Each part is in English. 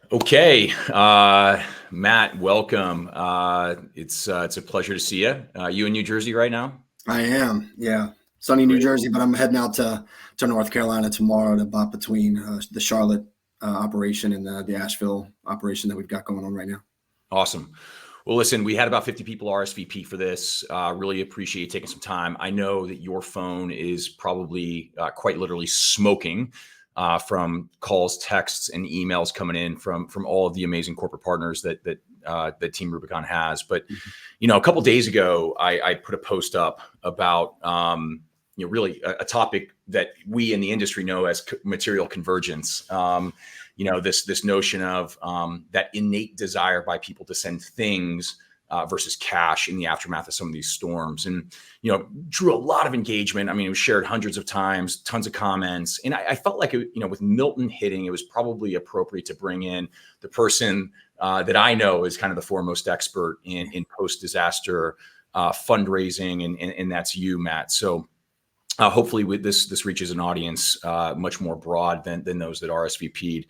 Okay, Matt, welcome. It's a pleasure to see you. You in New Jersey right now? I am, yeah. Sunny New Great. Jersey, but I'm heading out to North Carolina tomorrow to bop between the Charlotte operation and the Asheville operation that we've got going on right now. Awesome. Well, listen, we had about 50 people RSVP for this. Really appreciate you taking some time. I know that your phone is probably quite literally smoking from calls, texts, and emails coming in from all of the amazing corporate partners that Team Rubicon has. But a couple of days ago, I put a post up about really a topic that we in the industry know as material convergence. This notion of that innate desire by people to send things versus cash in the aftermath of some of these storms, and drew a lot of engagement. I mean, it was shared hundreds of times, tons of comments, and I felt like with Milton hitting, it was probably appropriate to bring in the person that I know is kind of the foremost expert in post-disaster fundraising, and that's you, Matt. So hopefully with this reaches an audience much more broad than those that RSVP'd.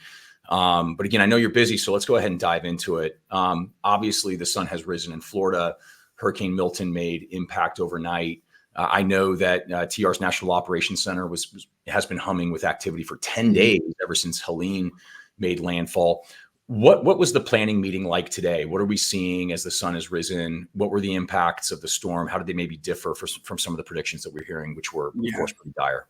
But again, I know you're busy, so let's go ahead and dive into it. Obviously, the sun has risen in Florida. Hurricane Milton made impact overnight. I know that TR's National Operations Center has been humming with activity for 10 days ever since Helene made landfall. What was the planning meeting like today? What are we seeing as the sun has risen? What were the impacts of the storm? How did they maybe differ from some of the predictions that we're hearing, which were, of course, pretty dire?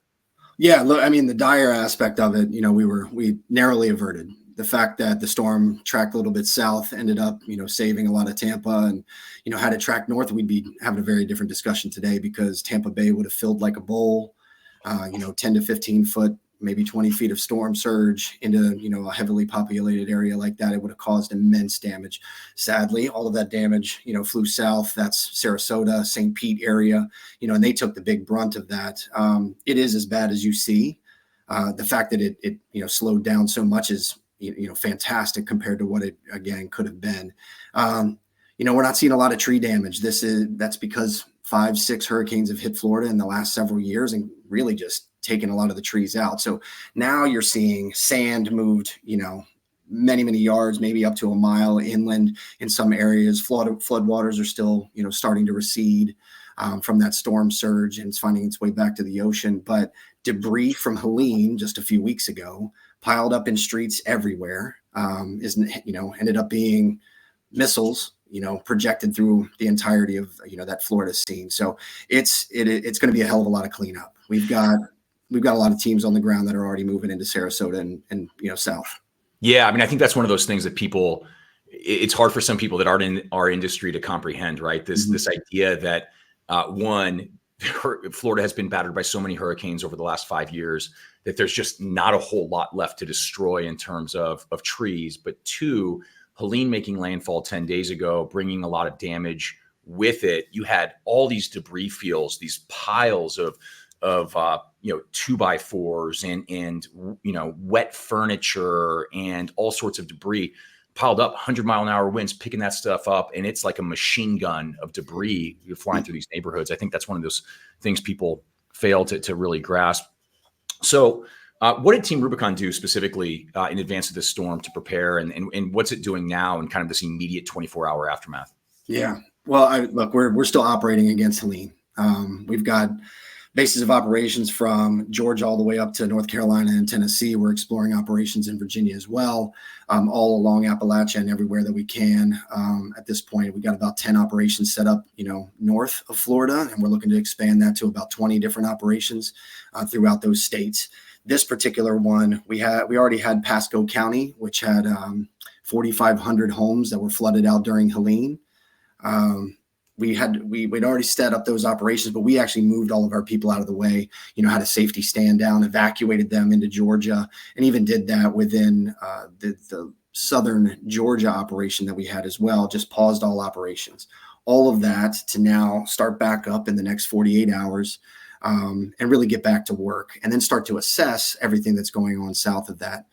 Yeah, look, I mean, the dire aspect of it, we narrowly averted. The fact that the storm tracked a little bit south ended up, saving a lot of Tampa, and, had it tracked north, we'd be having a very different discussion today because Tampa Bay would have filled like a bowl, 10 to 15 foot, maybe 20 feet of storm surge into, a heavily populated area like that. It would have caused immense damage. Sadly, all of that damage, flew south. That's Sarasota, St. Pete area, and they took the big brunt of that. It is as bad as you see. The fact that it slowed down so much is, fantastic compared to what it, again, could have been. We're not seeing a lot of tree damage. That's because 5-6 hurricanes have hit Florida in the last several years and really just taken a lot of the trees out. So now you're seeing sand moved, many, many yards, maybe up to a mile inland in some areas. Floodwaters are still, starting to recede from that storm surge, and it's finding its way back to the ocean. But debris from Helene just a few weeks ago piled up in streets everywhere, ended up being missiles, projected through the entirety of, that Florida scene. So it's going to be a hell of a lot of cleanup. We've got a lot of teams on the ground that are already moving into Sarasota and south. Yeah, I mean, I think that's one of those things that it's hard for some people that aren't in our industry to comprehend, right? This idea that Florida has been battered by so many hurricanes over the last 5 years that there's just not a whole lot left to destroy in terms of trees. But two, Helene making landfall 10 days ago, bringing a lot of damage with it. You had all these debris fields, these piles of 2x4s and wet furniture and all sorts of debris piled up, 100-mile-an-hour winds picking that stuff up, and it's like a machine gun of debris flying through these neighborhoods. I think that's one of those things people fail to really grasp. So what did Team Rubicon do specifically in advance of this storm to prepare, and what's it doing now in kind of this immediate 24-hour aftermath? Yeah, well, look, we're still operating against Helene. We've got bases of operations from Georgia all the way up to North Carolina and Tennessee. We're exploring operations in Virginia as well, all along Appalachia and everywhere that we can. At this point, we've got about 10 operations set up, north of Florida, and we're looking to expand that to about 20 different operations throughout those states. This particular one, we already had Pasco County, which had 4,500 homes that were flooded out during Helene. We'd already set up those operations, but we actually moved all of our people out of the way, had a safety stand down, evacuated them into Georgia, and even did that within the southern Georgia operation that we had as well, just paused all operations. All of that to now start back up in the next 48 hours and really get back to work and then start to assess everything that's going on south of that.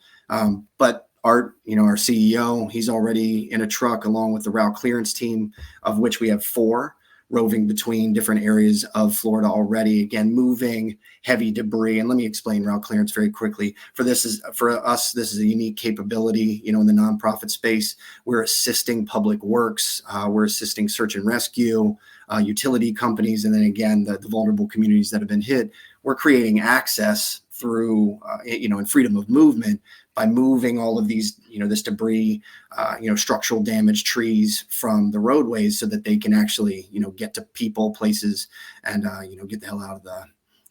But Art, our CEO, he's already in a truck along with the route clearance team, of which we have 4. roving between different areas of Florida already, again, moving heavy debris. And let me explain route clearance very quickly. For us, this is a unique capability, in the nonprofit space. We're assisting public works, we're assisting search and rescue, utility companies, and then again, the vulnerable communities that have been hit. We're creating access through, and freedom of movement by moving all of these, this debris, structural damage, trees from the roadways so that they can actually, get to people, places, and, get the hell out of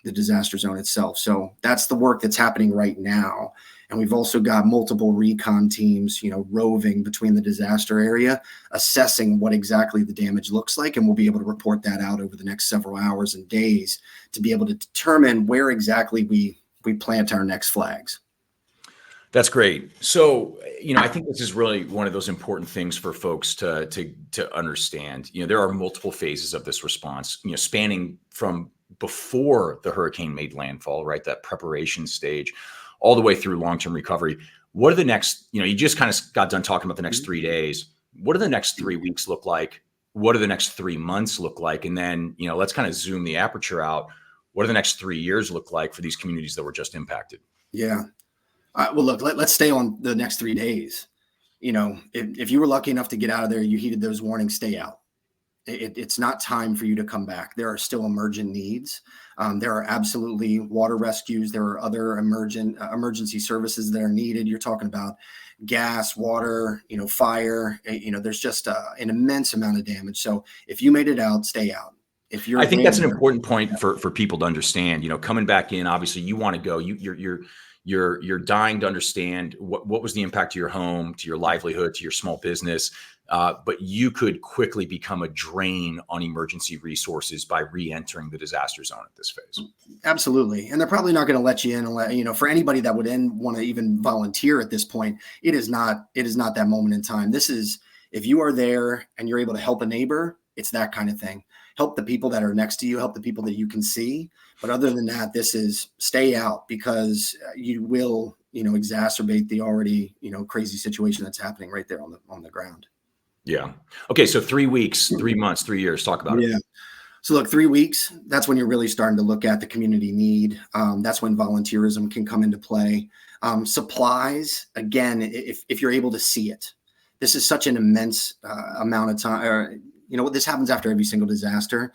the disaster zone itself. So that's the work that's happening right now. And we've also got multiple recon teams, roving between the disaster area, assessing what exactly the damage looks like. And we'll be able to report that out over the next several hours and days to be able to determine where exactly we plant our next flags. That's great. So, I think this is really one of those important things for folks to understand. There are multiple phases of this response, spanning from before the hurricane made landfall, right? That preparation stage, all the way through long-term recovery. What are the next, you just kind of got done talking about the next 3 days. What do the next 3 weeks look like? What do the next 3 months look like? And then, let's kind of zoom the aperture out. What do the next 3 years look like for these communities that were just impacted? Yeah. Well, look, let's stay on the next 3 days. If you were lucky enough to get out of there, you heeded those warnings, stay out. It's not time for you to come back. There are still emergent needs. There are absolutely water rescues. There are other emergency services that are needed. You're talking about gas, water, fire. There's just an immense amount of damage. So if you made it out, stay out. I think that's an important point for people to understand. Coming back in, obviously, you want to go. You're dying to understand what was the impact to your home, to your livelihood, to your small business. But you could quickly become a drain on emergency resources by re-entering the disaster zone at this phase. Absolutely. And they're probably not going to let you in. For anybody that would want to even volunteer at this point, it is not that moment in time. This is, if you are there and you're able to help a neighbor, it's that kind of thing. Help the people that are next to you, help the people that you can see. But other than that, this is stay out, because you will, exacerbate the already, crazy situation that's happening right there on the ground. Yeah. Okay. So 3 weeks, 3 months, 3 years, talk about it. Yeah. So look, 3 weeks, that's when you're really starting to look at the community need. That's when volunteerism can come into play. Supplies, again, if you're able to see it, this is such an immense amount of time. This happens after every single disaster.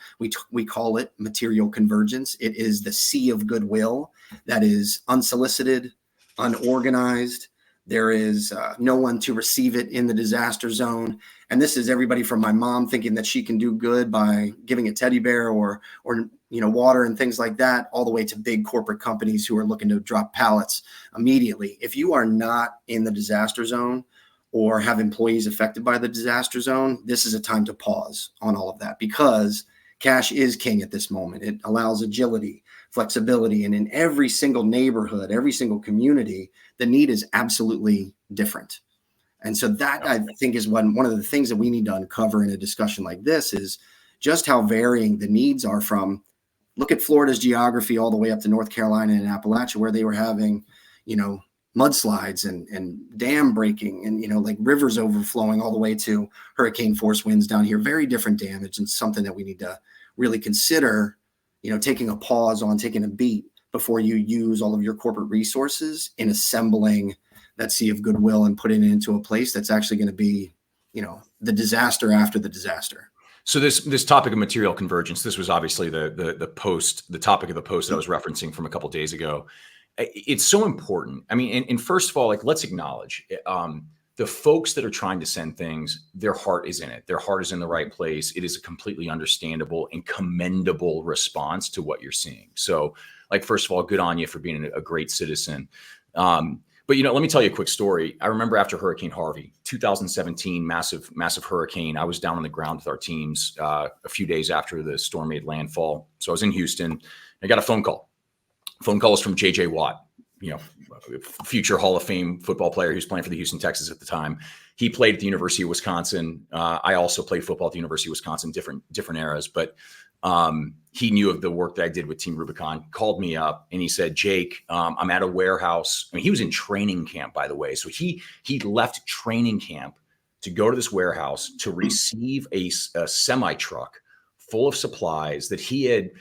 We call it material convergence. It is the sea of goodwill that is unsolicited, unorganized. There is no one to receive it in the disaster zone. And this is everybody from my mom thinking that she can do good by giving a teddy bear or water and things like that, all the way to big corporate companies who are looking to drop pallets immediately. If you are not in the disaster zone or have employees affected by the disaster zone, this is a time to pause on all of that, because cash is king at this moment. It allows agility, flexibility, and in every single neighborhood, every single community, the need is absolutely different. And so that, I think, is one of the things that we need to uncover in a discussion like this, is just how varying the needs are. From, look at Florida's geography all the way up to North Carolina and Appalachia, where they were having, mudslides and dam breaking and, like rivers overflowing, all the way to hurricane force winds down here. Very different damage, and something that we need to really consider, taking a pause on, taking a beat before you use all of your corporate resources in assembling that sea of goodwill and putting it into a place that's actually going to be, the disaster after the disaster. So this topic of material convergence, this was obviously the topic of the post that I was referencing from a couple of days ago. It's so important. I mean, and first of all, let's acknowledge the folks that are trying to send things, their heart is in it. Their heart is in the right place. It is a completely understandable and commendable response to what you're seeing. So, first of all, good on you for being a great citizen. But let me tell you a quick story. I remember after Hurricane Harvey, 2017, massive hurricane. I was down on the ground with our teams a few days after the storm made landfall. So I was in Houston. I got a phone call. Phone call was from J.J. Watt, future Hall of Fame football player who's playing for the Houston Texans at the time. He played at the University of Wisconsin. I also played football at the University of Wisconsin, different eras. But he knew of the work that I did with Team Rubicon, called me up, and he said, Jake, I'm at a warehouse. I mean, he was in training camp, by the way. So he left training camp to go to this warehouse to receive a semi truck full of supplies that he had,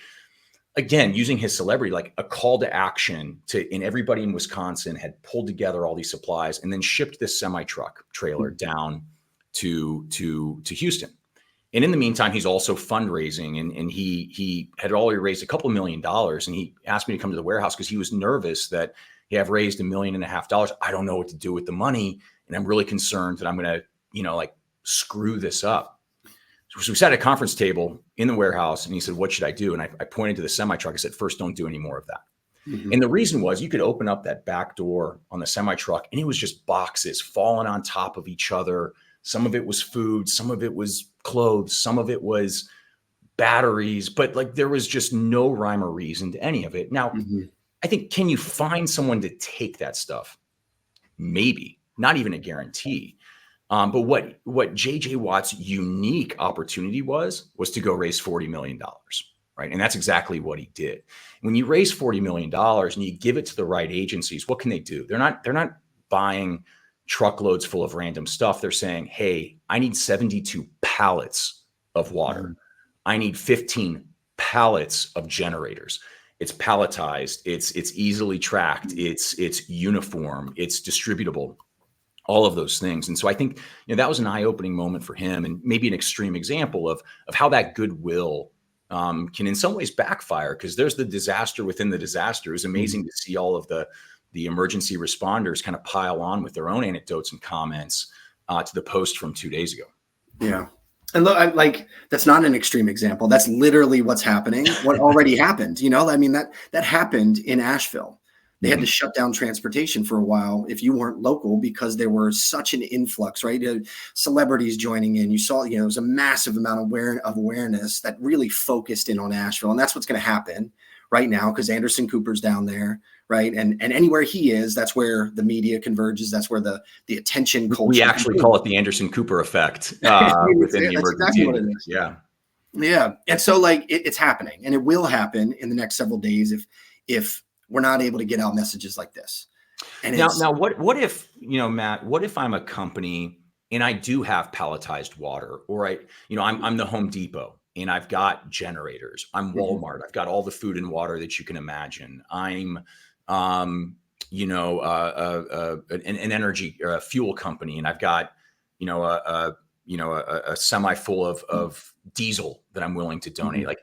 again, using his celebrity, like a call to action and everybody in Wisconsin had pulled together all these supplies and then shipped this semi-truck trailer down to Houston. And in the meantime, he's also fundraising, and he had already raised a couple $1 million. And he asked me to come to the warehouse because he was nervous that, hey, I've raised $1.5 million. I don't know what to do with the money. And I'm really concerned that I'm going to, like screw this up. So we sat at a conference table in the warehouse, and he said, what should I do? And I pointed to the semi-truck. I said, first, don't do any more of that. Mm-hmm. And the reason was you could open up that back door on the semi-truck and it was just boxes falling on top of each other. Some of it was food, some of it was clothes, some of it was batteries, but like there was just no rhyme or reason to any of it. Now, I think, can you find someone to take that stuff? Maybe, not even a guarantee. But what JJ Watt's unique opportunity was to go raise $40 million, right? And that's exactly what he did. When you raise $40 million and you give it to the right agencies, what can they do? They're not buying truckloads full of random stuff. They're saying, hey, I need 72 pallets of water. I need 15 pallets of generators. It's palletized. It's easily tracked. It's uniform. It's distributable. All of those things. And so I think, that was an eye-opening moment for him, and maybe an extreme example of how that goodwill can in some ways backfire, because there's the disaster within the disaster. It was amazing to see all of the emergency responders kind of pile on with their own anecdotes and comments to the post from 2 days ago. Yeah. And look, that's not an extreme example. That's literally what's happening, what already happened. That happened in Asheville. They had to shut down transportation for a while if you weren't local, because there was such an influx, right? Celebrities joining in. You saw, it was a massive amount of awareness that really focused in on Asheville. And that's what's going to happen right now, because Anderson Cooper's down there, right? And anywhere he is, that's where the media converges. That's where the attention culture. We actually call it the Anderson Cooper effect within the emergency. Exactly yeah. Yeah. And so it's happening, and it will happen in the next several days if we're not able to get out messages like this. And now what if, Matt, what if I'm a company and I do have palletized water, or I'm the Home Depot and I've got generators. I'm Walmart. I've got all the food and water that you can imagine. I'm, an energy or a fuel company, and I've got, a semi full of diesel that I'm willing to donate. Like,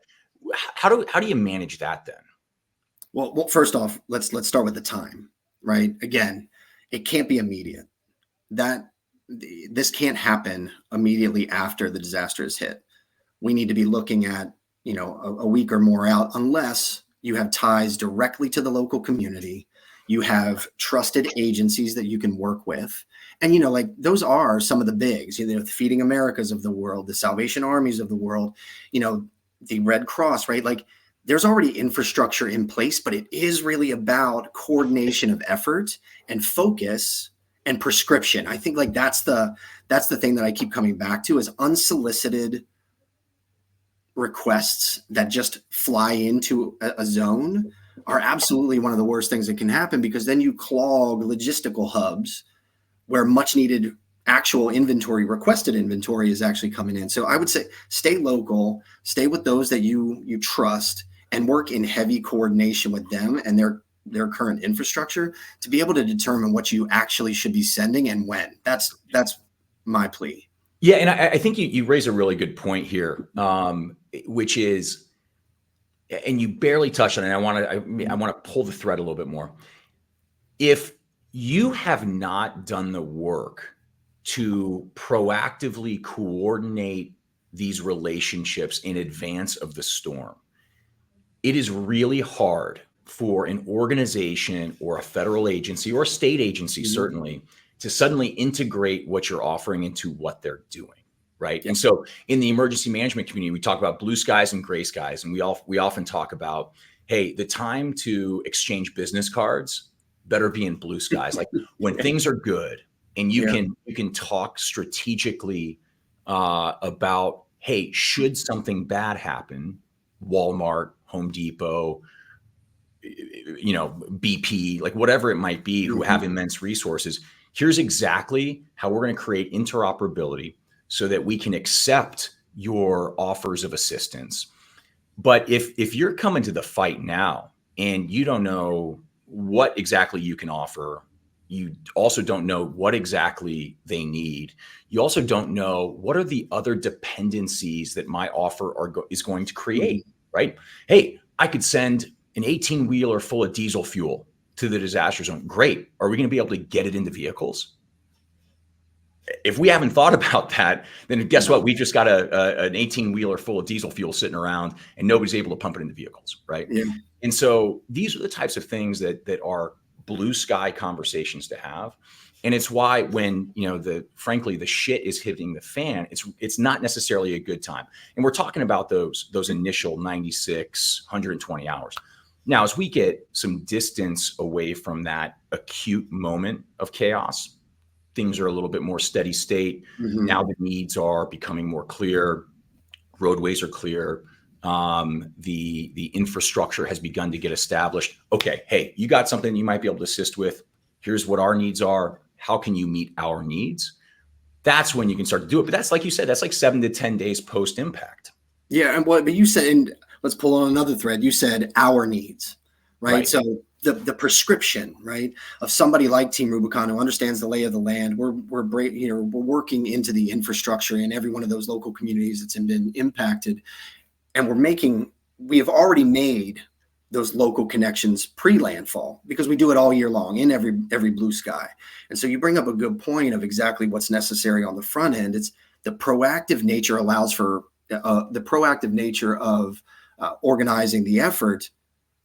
how do you manage that then? Well, first off, let's start with the time, right? Again, it can't be immediate. This can't happen immediately after the disaster is hit. We need to be looking at, a week or more out, unless you have ties directly to the local community. You have trusted agencies that you can work with. And, those are some of the bigs, the Feeding Americas of the world, the Salvation Armies of the world, the Red Cross, right? There's already infrastructure in place, but it is really about coordination of effort and focus and prescription. I think that's the thing that I keep coming back to, is unsolicited requests that just fly into a zone are absolutely one of the worst things that can happen, because then you clog logistical hubs where much needed actual inventory, requested inventory, is actually coming in. So I would say stay local, stay with those that you trust, and work in heavy coordination with them and their current infrastructure to be able to determine what you actually should be sending and when. That's my plea. Yeah, and I think you raise a really good point here, which is, and you barely touched on it. I want to pull the thread a little bit more. If you have not done the work to proactively coordinate these relationships in advance of the storm, it is really hard for an organization or a federal agency or a state agency, certainly, to suddenly integrate what you're offering into what they're doing, right? And so in the emergency management community, we talk about blue skies and gray skies, and we often talk about, hey, the time to exchange business cards better be in blue skies. Like when things are good and you can talk strategically about, hey, should something bad happen, Walmart, Home Depot, BP, like whatever it might be, who have immense resources, here's exactly how we're going to create interoperability so that we can accept your offers of assistance. But if you're coming to the fight now and you don't know what exactly you can offer, you also don't know what exactly they need. You also don't know what are the other dependencies that my offer is going to create, right? Hey, I could send an 18-wheeler full of diesel fuel to the disaster zone. Great. Are we going to be able to get it into vehicles? If we haven't thought about that, then guess what? We've just got an 18-wheeler full of diesel fuel sitting around and nobody's able to pump it into vehicles, right? Yeah. And so these are the types of things that are blue sky conversations to have. And it's why when, frankly, the shit is hitting the fan, it's not necessarily a good time. And we're talking about those initial 96, 120 hours. Now, as we get some distance away from that acute moment of chaos, things are a little bit more steady state. Now the needs are becoming more clear. Roadways are clear. The infrastructure has begun to get established. Okay, hey, you got something you might be able to assist with. Here's what our needs are. How can you meet our needs? That's when you can start to do it. But that's, like you said, that's like 7 to 10 days post impact. Yeah, but you said, and let's pull on another thread. You said our needs, right? So the prescription, right, of somebody like Team Rubicon who understands the lay of the land. We're working into the infrastructure in every one of those local communities that's been impacted, and we have already made those local connections pre-landfall because we do it all year long in every blue sky. And so you bring up a good point of exactly what's necessary on the front end. It's the proactive nature allows for the proactive nature of organizing the effort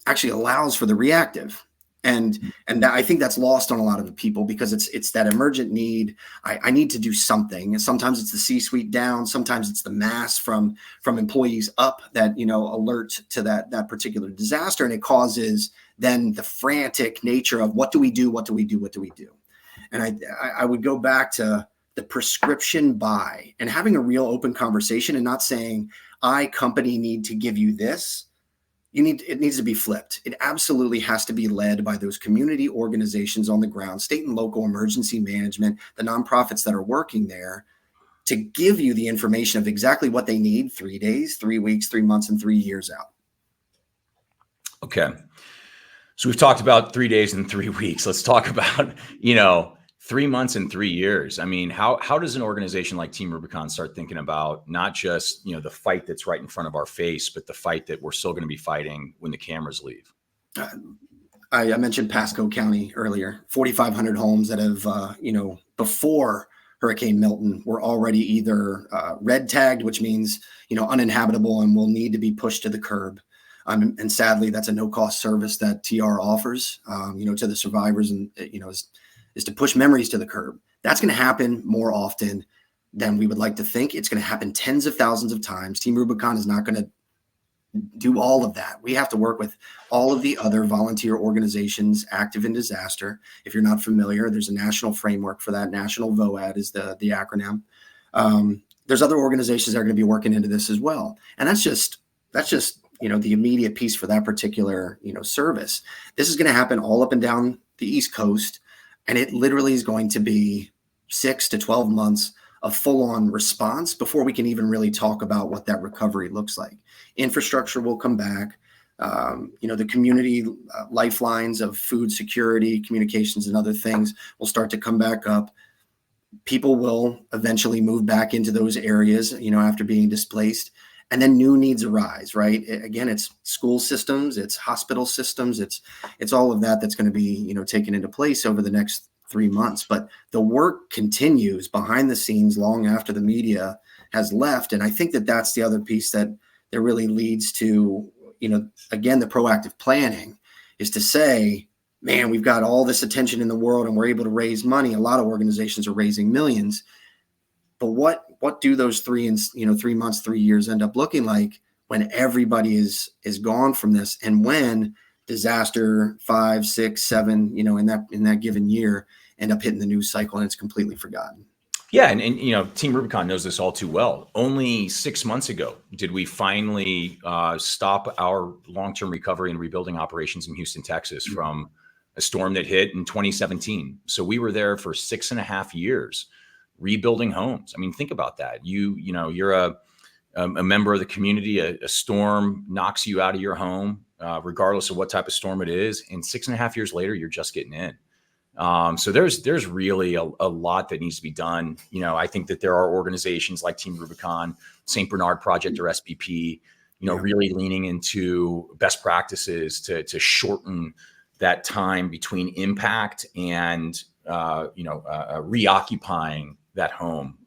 actually allows for the reactive. And I think that's lost on a lot of the people because it's that emergent need. I need to do something. And sometimes it's the C-suite down. Sometimes it's the mass from employees up that, alert to that particular disaster. And it causes then the frantic nature of what do we do? What do we do? What do we do? And I would go back to the prescription buy and having a real open conversation and not saying, I company need to give you this. It needs to be flipped. It absolutely has to be led by those community organizations on the ground, state and local emergency management, the nonprofits that are working there to give you the information of exactly what they need 3 days, 3 weeks, 3 months, and 3 years out. Okay. So we've talked about 3 days and 3 weeks. Let's talk about, 3 months and 3 years. I mean, how does an organization like Team Rubicon start thinking about not just, the fight that's right in front of our face, but the fight that we're still going to be fighting when the cameras leave? I mentioned Pasco County earlier, 4,500 homes that have, before Hurricane Milton were already either red tagged, which means, uninhabitable and will need to be pushed to the curb. And sadly, that's a no-cost service that TR offers, to the survivors and, is to push memories to the curb. That's going to happen more often than we would like to think. It's going to happen tens of thousands of times. Team Rubicon is not going to do all of that. We have to work with all of the other volunteer organizations active in disaster. If you're not familiar, there's a national framework for that. National VOAD is the acronym. There's other organizations that are going to be working into this as well. And that's just the immediate piece for that particular, service. This is going to happen all up and down the East Coast. And it literally is going to be 6 to 12 months of full-on response before we can even really talk about what that recovery looks like. Infrastructure will come back. The community lifelines of food security, communications, and other things will start to come back up. People will eventually move back into those areas, after being displaced. And then new needs arise, right? Again, it's school systems, it's hospital systems, it's all of that's going to be, taken into place over the next 3 months. But the work continues behind the scenes long after the media has left. And I think that's the other piece that really leads to, again, the proactive planning is to say, man, we've got all this attention in the world and we're able to raise money. A lot of organizations are raising millions. But what do those 3 months, 3 years end up looking like when everybody is gone from this, and when disaster 5, 6, 7, in that given year end up hitting the news cycle and it's completely forgotten? Yeah, and Team Rubicon knows this all too well. Only 6 months ago did we finally stop our long-term recovery and rebuilding operations in Houston, Texas, from a storm that hit in 2017. So we were there for 6.5 years. Rebuilding homes. I mean, think about that. You're a member of the community, a storm knocks you out of your home, regardless of what type of storm it is. And 6.5 years later, you're just getting in. So there's really a lot that needs to be done. I think that there are organizations like Team Rubicon, St. Bernard Project, or SBP, really leaning into best practices to shorten that time between impact and reoccupying that home.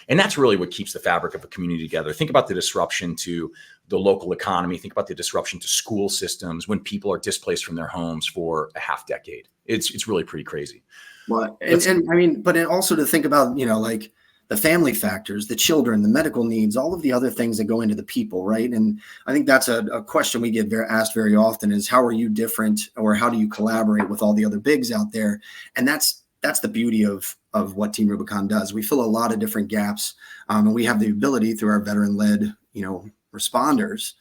And that's really what keeps the fabric of a community together. Think about the disruption to the local economy. Think about the disruption to school systems when people are displaced from their homes for a half decade. It's really pretty crazy. Well, but also to think about, like the family factors, the children, the medical needs, all of the other things that go into the people, right? And I think that's a question we get asked very often is, how are you different, or how do you collaborate with all the other bigs out there? And that's the beauty of what Team Rubicon does. We fill a lot of different gaps, and we have the ability through our veteran-led, responders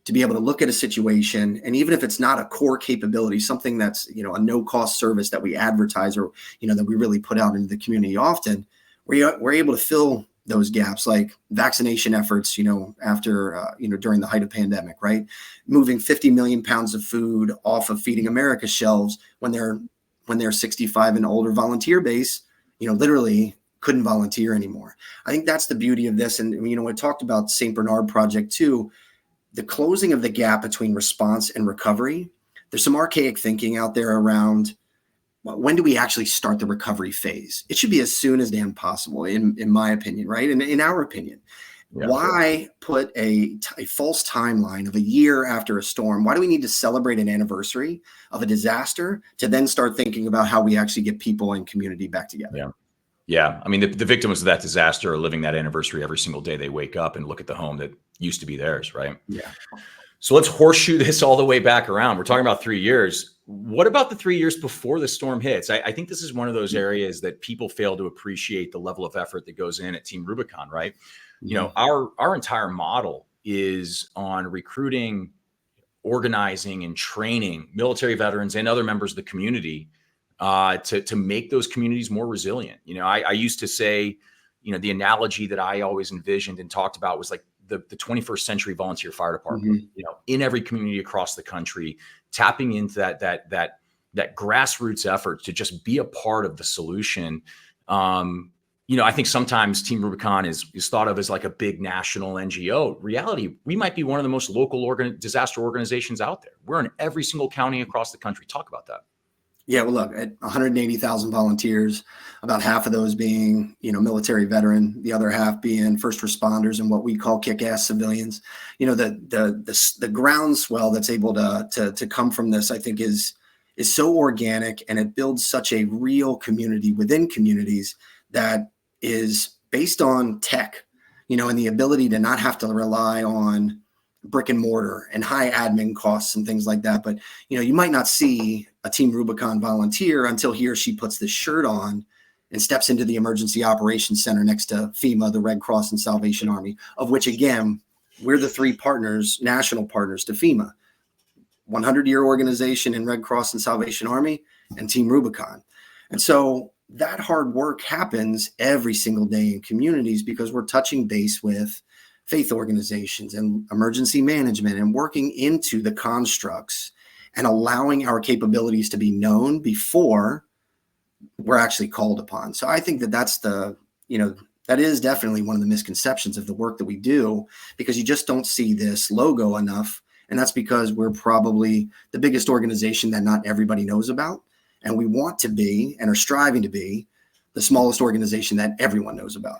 to be able to look at a situation, and even if it's not a core capability, something that's a no-cost service that we advertise or that we really put out into the community often, we're able to fill those gaps, like vaccination efforts, after during the height of pandemic, right? Moving 50 million pounds of food off of Feeding America shelves when they're 65 and older volunteer base, literally couldn't volunteer anymore. I think that's the beauty of this. And, we talked about St. Bernard Project too, the closing of the gap between response and recovery. There's some archaic thinking out there around, when do we actually start the recovery phase? It should be as soon as damn possible, in my opinion, right? In our opinion. Yeah. Why put a false timeline of a year after a storm? Why do we need to celebrate an anniversary of a disaster to then start thinking about how we actually get people and community back together? Yeah. Yeah. I mean, the victims of that disaster are living that anniversary every single day they wake up and look at the home that used to be theirs, right? Yeah. So let's horseshoe this all the way back around. We're talking about 3 years. What about the 3 years before the storm hits? I think this is one of those areas that people fail to appreciate the level of effort that goes in at Team Rubicon, right? Our entire model is on recruiting, organizing, and training military veterans and other members of the community to make those communities more resilient. I used to say, the analogy that I always envisioned and talked about was like the 21st century volunteer fire department, in every community across the country, tapping into that grassroots effort to just be a part of the solution. I think sometimes Team Rubicon is thought of as like a big national NGO. Reality, we might be one of the most local disaster organizations out there. We're in every single county across the country. Talk about that. Yeah, well, look, at 180,000 volunteers, about half of those being, military veteran, the other half being first responders and what we call kick-ass civilians. The groundswell that's able to come from this, I think, is so organic, and it builds such a real community within communities that is based on tech, and the ability to not have to rely on brick and mortar and high admin costs and things like that. But, you might not see a Team Rubicon volunteer until he or she puts this shirt on and steps into the emergency operations center next to FEMA, the Red Cross and Salvation Army, of which, again, we're the three partners, national partners to FEMA, 100-year organization in Red Cross and Salvation Army, and Team Rubicon. And so that hard work happens every single day in communities because we're touching base with faith organizations and emergency management and working into the constructs and allowing our capabilities to be known before we're actually called upon. So I think that's that is definitely one of the misconceptions of the work that we do, because you just don't see this logo enough. And that's because we're probably the biggest organization that not everybody knows about. And we want to be, and are striving to be, the smallest organization that everyone knows about.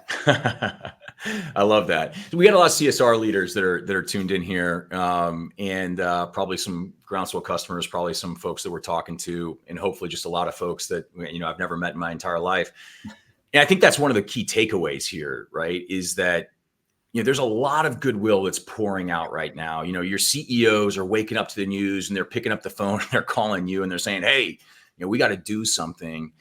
I love that. We got a lot of CSR leaders that are tuned in here, and probably some Groundswell customers, probably some folks that we're talking to, and hopefully just a lot of folks that I've never met in my entire life. And I think that's one of the key takeaways here, right? Is that there's a lot of goodwill that's pouring out right now. Your CEOs are waking up to the news and they're picking up the phone and they're calling you and they're saying, "Hey, we got to do something."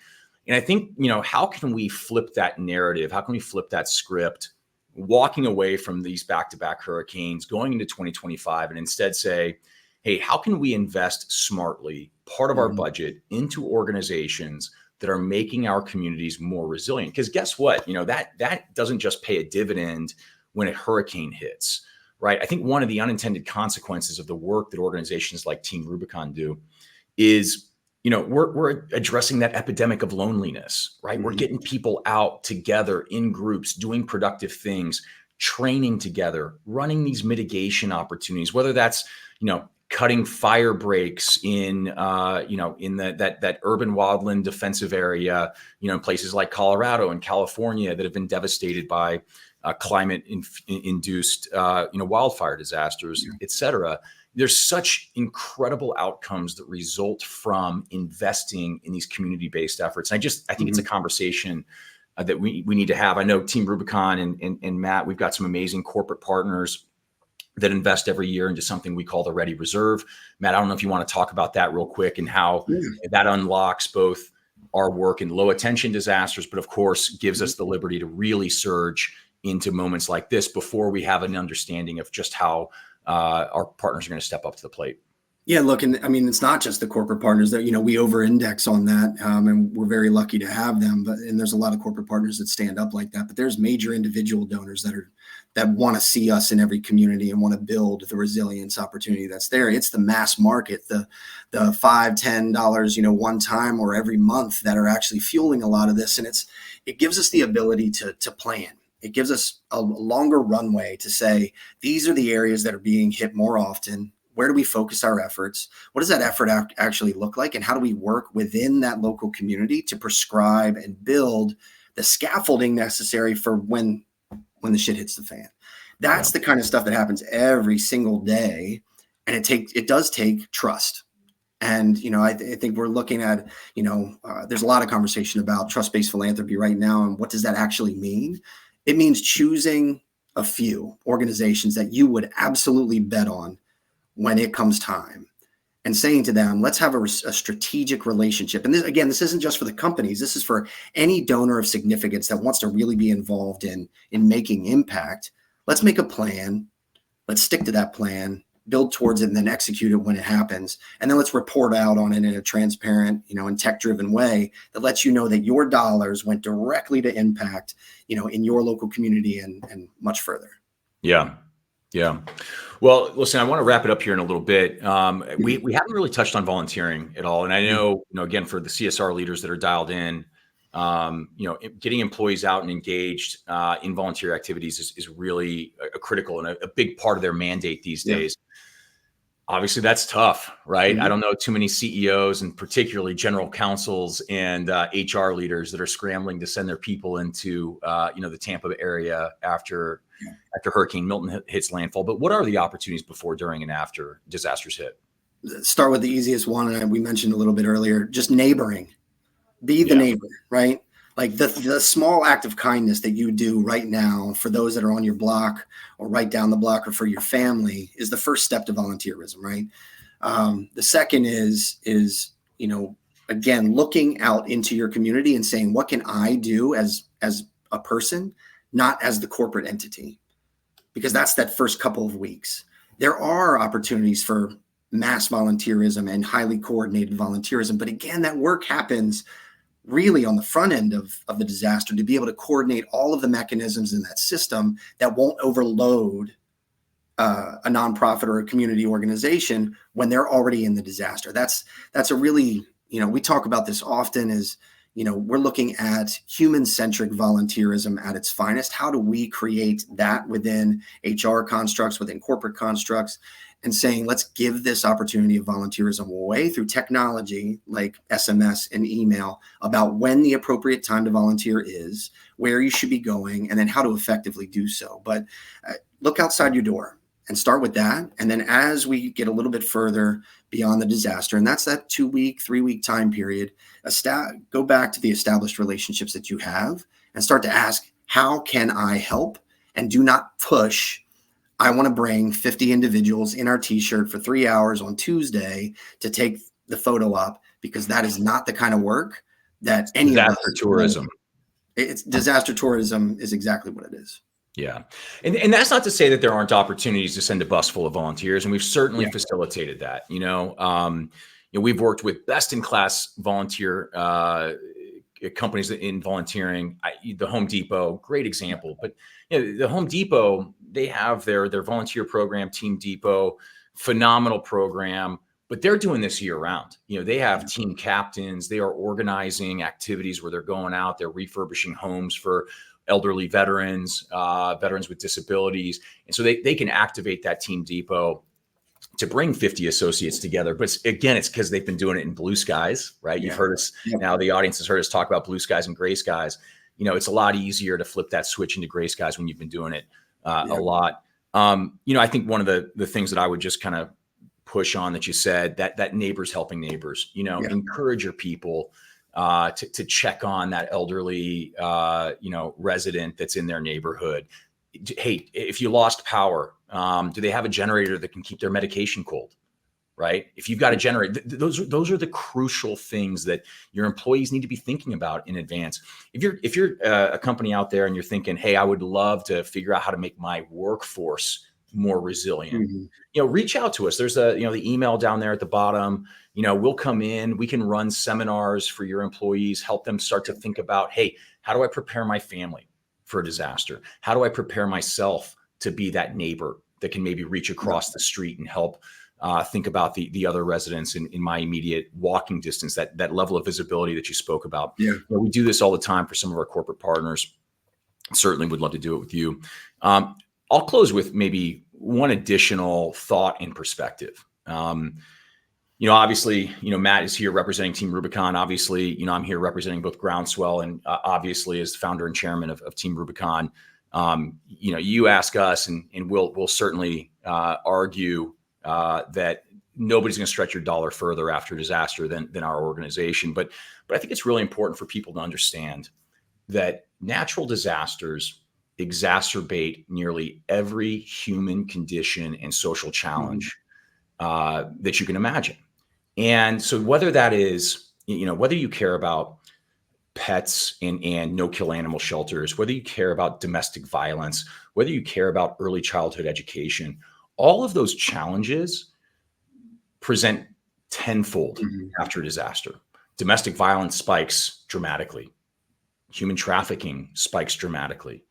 And I think, how can we flip that narrative? How can we flip that script, walking away from these back-to-back hurricanes, going into 2025, and instead say, hey, how can we invest smartly part of our budget into organizations that are making our communities more resilient? Because guess what? That doesn't just pay a dividend when a hurricane hits, right? I think one of the unintended consequences of the work that organizations like Team Rubicon do is, we're addressing that epidemic of loneliness, right? Mm-hmm. We're getting people out together in groups, doing productive things, training together, running these mitigation opportunities, whether that's, cutting fire breaks in, in that urban wildland defensive area, in places like Colorado and California that have been devastated by climate-induced, wildfire disasters, et cetera. There's such incredible outcomes that result from investing in these community-based efforts. And I think it's a conversation that we need to have. I know Team Rubicon and Matt, we've got some amazing corporate partners that invest every year into something we call the Ready Reserve. Matt, I don't know if you want to talk about that real quick and how that unlocks both our work in low attention disasters, but of course gives us the liberty to really surge into moments like this before we have an understanding of just how our partners are going to step up to the plate. Yeah, look, and I mean, it's not just the corporate partners that, we over-index on that, and we're very lucky to have them. And there's a lot of corporate partners that stand up like that. But there's major individual donors that want to see us in every community and want to build the resilience opportunity that's there. It's the mass market, the $5, $10, one time or every month that are actually fueling a lot of this. And it gives us the ability to plan. It gives us a longer runway to say, these are the areas that are being hit more often. Where do we focus our efforts? What does that effort actually look like? And how do we work within that local community to prescribe and build the scaffolding necessary for when the shit hits the fan? That's the kind of stuff that happens every single day. And it does take trust. And, I think we're looking at, there's a lot of conversation about trust-based philanthropy right now. And what does that actually mean? It means choosing a few organizations that you would absolutely bet on when it comes time, and saying to them, let's have a strategic relationship. And this isn't just for the companies. This is for any donor of significance that wants to really be involved in making impact. Let's make a plan. Let's stick to that plan, build towards it, and then execute it when it happens. And then let's report out on it in a transparent, and tech-driven way that lets you know that your dollars went directly to impact, in your local community and much further. Yeah. Yeah. Well, listen, I want to wrap it up here in a little bit. We haven't really touched on volunteering at all. And I know, again, for the CSR leaders that are dialed in, getting employees out and engaged in volunteer activities is really a critical and a big part of their mandate these days. Obviously, that's tough, right? I don't know too many CEOs and particularly general counsels and HR leaders that are scrambling to send their people into, the Tampa area after Hurricane Milton hits landfall. But what are the opportunities before, during, and after disasters hit? Start with the easiest one, and we mentioned a little bit earlier, just neighboring. Be the neighbor, right? Like the small act of kindness that you do right now for those that are on your block or right down the block or for your family is the first step to volunteerism, right? The second is again, looking out into your community and saying, what can I do as a person, not as the corporate entity? Because that's that first couple of weeks. There are opportunities for mass volunteerism and highly coordinated volunteerism. But again, that work happens really on the front end of the disaster, to be able to coordinate all of the mechanisms in that system that won't overload a nonprofit or a community organization when they're already in the disaster. That's a really, we talk about this often, is, we're looking at human-centric volunteerism at its finest. How do we create that within HR constructs, within corporate constructs, and saying, let's give this opportunity of volunteerism away through technology like SMS and email about when the appropriate time to volunteer is, where you should be going, and then how to effectively do so. But look outside your door and start with that. And then as we get a little bit further beyond the disaster, and that's that 2-week, 3-week time period, go back to the established relationships that you have and start to ask, how can I help? And do not push. I want to bring 50 individuals in our t-shirt for 3 hours on Tuesday to take the photo up, because that is not the kind of work that any disaster tourism. It's disaster tourism is exactly what it is. Yeah. And that's not to say that there aren't opportunities to send a bus full of volunteers. And we've certainly facilitated that. We've worked with best in class volunteer companies in volunteering, the Home Depot, great example. But the Home Depot, they have their volunteer program, Team Depot, phenomenal program. But they're doing this year round. They have team captains. They are organizing activities where they're going out, they're refurbishing homes for elderly veterans, veterans with disabilities. And so they can activate that Team Depot to bring 50 associates together. But again, it's because they've been doing it in blue skies, right? You've heard us now, the audience has heard us talk about blue skies and gray skies. It's a lot easier to flip that switch into gray skies when you've been doing it a lot. I think one of the things that I would just kind of push on that you said, that neighbors helping neighbors, encourage your people to check on that elderly, resident that's in their neighborhood. Hey, if you lost power, do they have a generator that can keep their medication cold? Right? If you've got a generator, those are the crucial things that your employees need to be thinking about in advance. If you're a company out there and you're thinking, hey, I would love to figure out how to make my workforce more resilient, reach out to us. There's the email down there at the bottom. We'll come in, we can run seminars for your employees, help them start to think about, hey, how do I prepare my family for a disaster? How do I prepare myself to be that neighbor that can maybe reach across the street and help think about the other residents in my immediate walking distance, that level of visibility that you spoke about. We do this all the time for some of our corporate partners. Certainly would love to do it with you. I'll close with maybe one additional thought and perspective. Obviously, Matt is here representing Team Rubicon. Obviously, I'm here representing both Groundswell and obviously as the founder and chairman of Team Rubicon. You ask us and we'll certainly argue that nobody's going to stretch your dollar further after disaster than our organization. But I think it's really important for people to understand that natural disasters exacerbate nearly every human condition and social challenge that you can imagine. And so whether that is, whether you care about pets and no-kill animal shelters, whether you care about domestic violence, whether you care about early childhood education, all of those challenges present tenfold after disaster. Domestic violence spikes dramatically. Human trafficking spikes dramatically.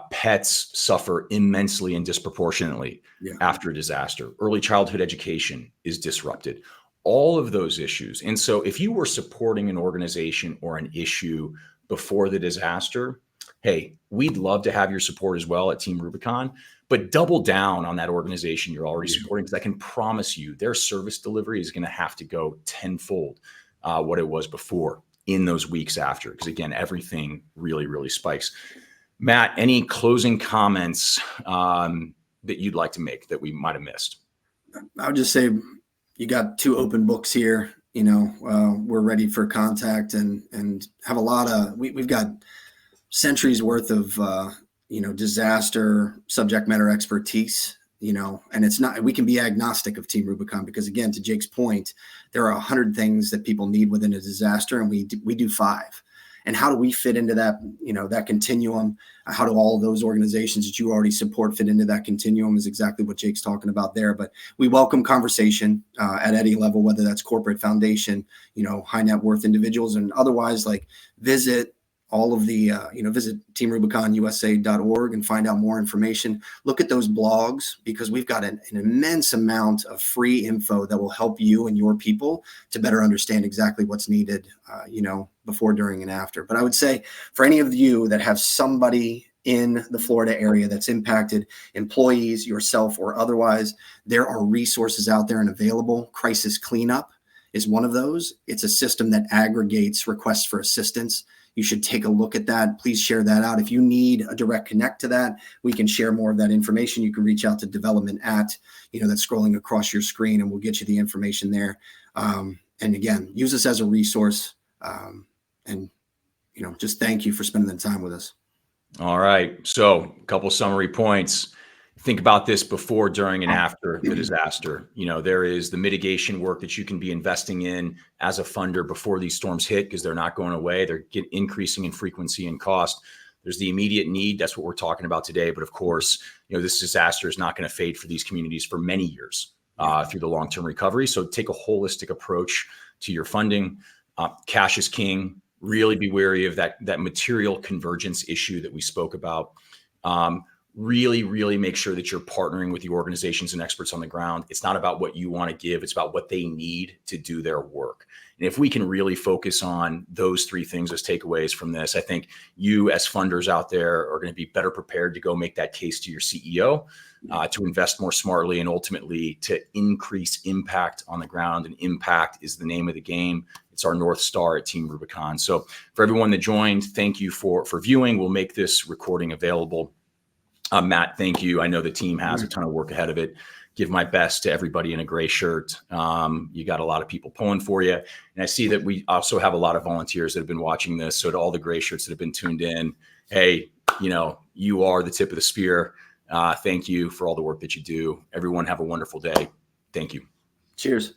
Pets suffer immensely and disproportionately after a disaster. Early childhood education is disrupted. All of those issues. And so if you were supporting an organization or an issue before the disaster, hey, we'd love to have your support as well at Team Rubicon, but double down on that organization you're already supporting, because I can promise you their service delivery is going to have to go tenfold what it was before in those weeks after, because again, everything really, really spikes. Matt, any closing comments that you'd like to make that we might have missed? I would just say you got 2 open books here. We're ready for contact and have a lot of, we've got centuries worth of, disaster subject matter expertise, and it's not, we can be agnostic of Team Rubicon because again, to Jake's point, there are 100 things that people need within a disaster and we do 5. And how do we fit into that, that continuum? How do all of those organizations that you already support fit into that continuum is exactly what Jake's talking about there. But we welcome conversation at any level, whether that's corporate, foundation, high net worth individuals, and otherwise, like visit all of the, visit teamrubiconusa.org and find out more information. Look at those blogs because we've got an immense amount of free info that will help you and your people to better understand exactly what's needed, before, during, and after. But I would say for any of you that have somebody in the Florida area that's impacted, employees, yourself, or otherwise, there are resources out there and available. Crisis Cleanup is one of those. It's a system that aggregates requests for assistance. You should take a look at that. Please share that out. If you need a direct connect to that, we can share more of that information. You can reach out to development at, that's scrolling across your screen, and we'll get you the information there. And again, use this as a resource. And just thank you for spending the time with us. All right. So a couple summary points. Think about this before, during, and after the disaster. There is the mitigation work that you can be investing in as a funder before these storms hit, because they're not going away. They're increasing in frequency and cost. There's the immediate need. That's what we're talking about today. But of course, this disaster is not going to fade for these communities for many years through the long-term recovery. So take a holistic approach to your funding. Cash is king. Really be wary of that material convergence issue that we spoke about. Really make sure that you're partnering with the organizations and experts on the ground. It's not about what you want to give. It's about what they need to do their work. And if we can really focus on those three things as takeaways from this, I think you as funders out there are going to be better prepared to go make that case to your CEO, to invest more smartly, and ultimately to increase impact on the ground. And impact is the name of the game. It's our North Star at Team Rubicon. So for everyone that joined, thank you for viewing. We'll make this recording available. Matt, thank you. I know the team has a ton of work ahead of it. Give my best to everybody in a gray shirt. You got a lot of people pulling for you. And I see that we also have a lot of volunteers that have been watching this. So to all the gray shirts that have been tuned in, hey, you are the tip of the spear. Thank you for all the work that you do. Everyone have a wonderful day. Thank you. Cheers.